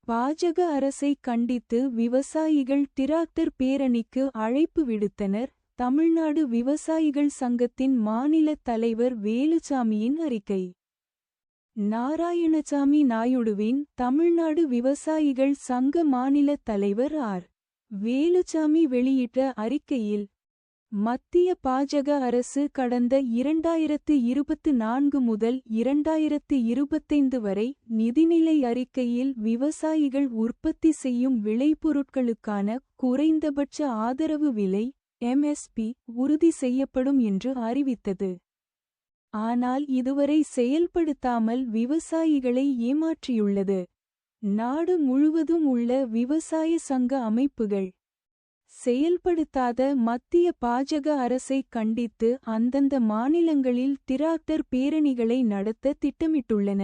பாஜக அரசை கண்டித்து விவசாயிகள் டிராக்டர் பேரணிக்கு அழைப்பு விடுத்தனர். தமிழ்நாடு விவசாயிகள் சங்கத்தின் மாநில தலைவர் வேலுச்சாமியின் அறிக்கை. நாராயணசாமி நாயுடுவின் தமிழ்நாடு விவசாயிகள் சங்க மாநில தலைவர் ஆர். வேலுச்சாமி வெளியிட்ட அறிக்கையில், மத்திய பாஜக அரசு கடந்த 2024 முதல் 2025 வரை நிதிநிலை அறிக்கையில் விவசாயிகள் உற்பத்தி செய்யும் விளைபொருட்களுக்கான குறைந்தபட்ச ஆதரவு விலை (MSP) உறுதி செய்யப்படும் என்று அறிவித்தது. ஆனால் இதுவரை செயல்படுத்தாமல் விவசாயிகளை ஏமாற்றியுள்ளது. நாடு முழுவதும் உள்ள விவசாய சங்க அமைப்புகள் செயல்படுத்தாத மத்திய பாஜக அரசை கண்டித்து அந்தந்த மாநிலங்களில் டிராக்டர் பேரணிகளை நடத்த திட்டமிட்டுள்ளன.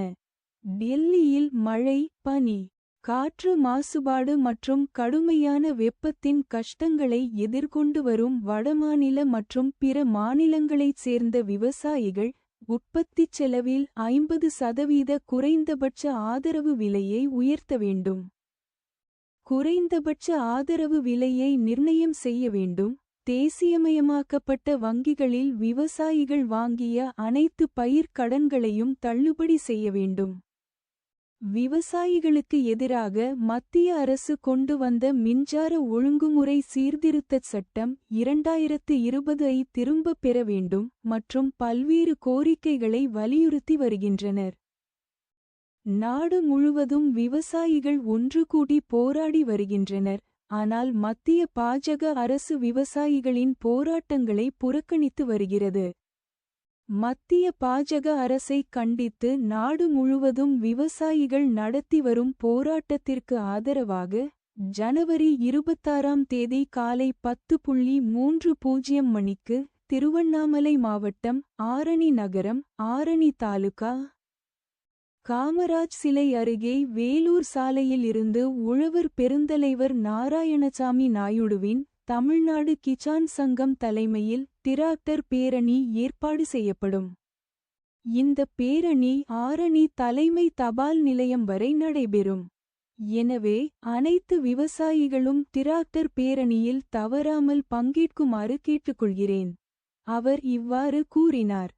டெல்லியில் மழை, பனி, காற்று மாசுபாடு மற்றும் கடுமையான வெப்பத்தின் கஷ்டங்களை எதிர்கொண்டு வரும் வடமாநில மற்றும் பிற மாநிலங்களைச் சேர்ந்த விவசாயிகள் உற்பத்திச் செலவில் 50% குறைந்தபட்ச ஆதரவு விலையை உயர்த்த வேண்டும். குறைந்தபட்ச ஆதரவு விலையை நிர்ணயம் செய்ய வேண்டும். தேசியமயமாக்கப்பட்ட வங்கிகளில் விவசாயிகள் வாங்கிய அனைத்து பயிர் கடன்களையும் தள்ளுபடி செய்ய வேண்டும். விவசாயிகளுக்கு எதிராக மத்திய அரசு கொண்டு வந்த மின்சார ஒழுங்குமுறை சீர்திருத்தச் சட்டம் 2020 ஐ திரும்பப் பெற வேண்டும் மற்றும் பல்வேறு கோரிக்கைகளை வலியுறுத்தி வருகின்றனர். நாடு முழுவதும் விவசாயிகள் ஒன்று கூடி போராடி வருகின்றனர். ஆனால் மத்திய பாஜக அரசு விவசாயிகளின் போராட்டங்களை புறக்கணித்து வருகிறது. மத்திய பாஜக அரசை கண்டித்து நாடு முழுவதும் விவசாயிகள் நடத்தி வரும் போராட்டத்திற்கு ஆதரவாக ஜனவரி 26ஆம் தேதி காலை 10:30 மணிக்கு திருவண்ணாமலை மாவட்டம் ஆரணி நகரம், ஆரணி தாலுகா, காமராஜ் சிலை அருகே வேலூர் சாலையில் இருந்து உழவர் பெருந்தலைவர் நாராயணசாமி நாயுடுவின் தமிழ்நாடு கிசான் சங்கம் தலைமையில் டிராக்டர் பேரணி ஏற்பாடு செய்யப்படும். இந்த பேரணி ஆரணி தலைமை தபால் நிலையம் வரை நடைபெறும். எனவே அனைத்து விவசாயிகளும் டிராக்டர் பேரணியில் தவறாமல் பங்கேற்குமாறு கேட்டுக்கொள்கிறேன். அவர் இவ்வாறு கூறினார்.